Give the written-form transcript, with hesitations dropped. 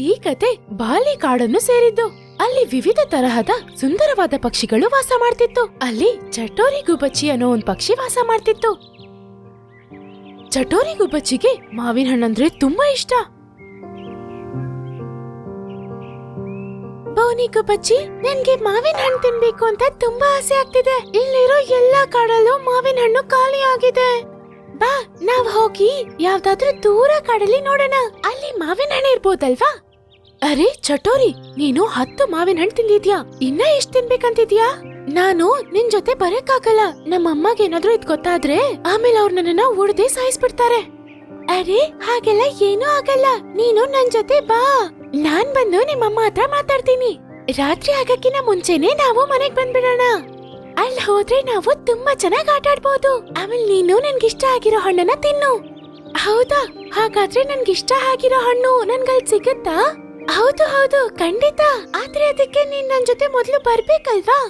ಈ ಕತೆ ಬಾಲಿ ಕಾಡನ್ನು ಸೇರಿದ್ದು. ಅಲ್ಲಿ ವಿವಿಧ ತರಹದ ಸುಂದರವಾದ ಪಕ್ಷಿಗಳು ವಾಸ ಮಾಡ್ತಿತ್ತು. ಅಲ್ಲಿ ಚಟೋರಿ ಗುಬ್ಬಚ್ಚಿ ಅನ್ನೋ ಒಂದ್ ಪಕ್ಷಿ ವಾಸ ಮಾಡ್ತಿತ್ತು. ಚಟೋರಿ ಗುಬ್ಬಚ್ಚಿಗೆ ಮಾವಿನ ಹಣ್ಣಂದ್ರೆ ತುಂಬಾ ಇಷ್ಟ. ಬೋನಿ ಗುಬ್ಬಚ್ಚಿ, ನನ್ಗೆ ಮಾವಿನ ಹಣ್ಣು ತಿನ್ಬೇಕು ಅಂತ ತುಂಬಾ ಆಸೆ ಆಗ್ತಿದೆ. ಇಲ್ಲಿರೋ ಎಲ್ಲಾ ಕಾಡಲ್ಲೂ ಮಾವಿನ ಹಣ್ಣು ಖಾಲಿ ಆಗಿದೆ. ಬಾ, ನಾವ್ ಹೋಗಿ ಯಾವ್ದಾದ್ರೂ ದೂರ ಕಾಡಲ್ಲಿ ನೋಡೋಣ. ಅಲ್ಲಿ ಮಾವಿನ ಹಣ್ಣು ಇರ್ಬೋದಲ್ವಾ? ಅರೆ ಚಟೋರಿ, ನೀನು 10 ಮಾವಿನ ಹಣ್ಣು ತಿಂದಿದ್ಯಾ. ಇನ್ನ ಎಷ್ಟ್ ತಿನ್ಬೇಕಂತಿದ್ಯಾ? ನಾನು ನಿನ್ ಜೊತೆ ಬರಕ್ಕಾಗಲ್ಲ. ನಮ್ಮಮ್ಮಗೆ ಏನಾದ್ರೂ ಇದ್ ಗೊತ್ತಾದ್ರೆ ಆಮೇಲೆ ಅವ್ರು ನನ್ನನ್ನ ಉಡ್ದೆ ಸಾಯಿಸ್ಬಿಡ್ತಾರೆ. ಅರೆ ಹಾಗೆಲ್ಲ ಏನೂ ಆಗಲ್ಲ, ನೀನು ನನ್ ಜೊತೆ ಬಾ. ನಾನ್ ಬಂದು ನಿಮ್ಮಮ್ಮ ಹತ್ರ ಮಾತಾಡ್ತೀನಿ. ರಾತ್ರಿ ಆಗಕ್ಕಿನ ಮುಂಚೆನೆ ನಾವು ಮನೆಗ್ ಬಂದ್ಬಿಡೋಣ. ಅಲ್ಲಿ ಹೋದ್ರೆ ನಾವು ತುಂಬಾ ಚೆನ್ನಾಗ್ ಆಟ ಆಡ್ಬೋದು. ಆಮೇಲೆ ನೀನು ನನ್ಗಿಷ್ಟ ಆಗಿರೋ ಹಣ್ಣನ್ನ ತಿನ್ನು. ಹೌದಾ? ಹಾಗಾದ್ರೆ ನನ್ಗಿಷ್ಟ ಆಗಿರೋ ಹಣ್ಣು ನನ್ಗಲ್ ಸಿಗತ್ತಾ? ಹೌದು ಹೌದು, ಖಂಡಿತ. ಆದ್ರೆ ಅದಕ್ಕೆ ನೀನ್ ನನ್ ಜೊತೆ ಮೊದ್ಲು ಬರ್ಬೇಕಲ್ವಾ?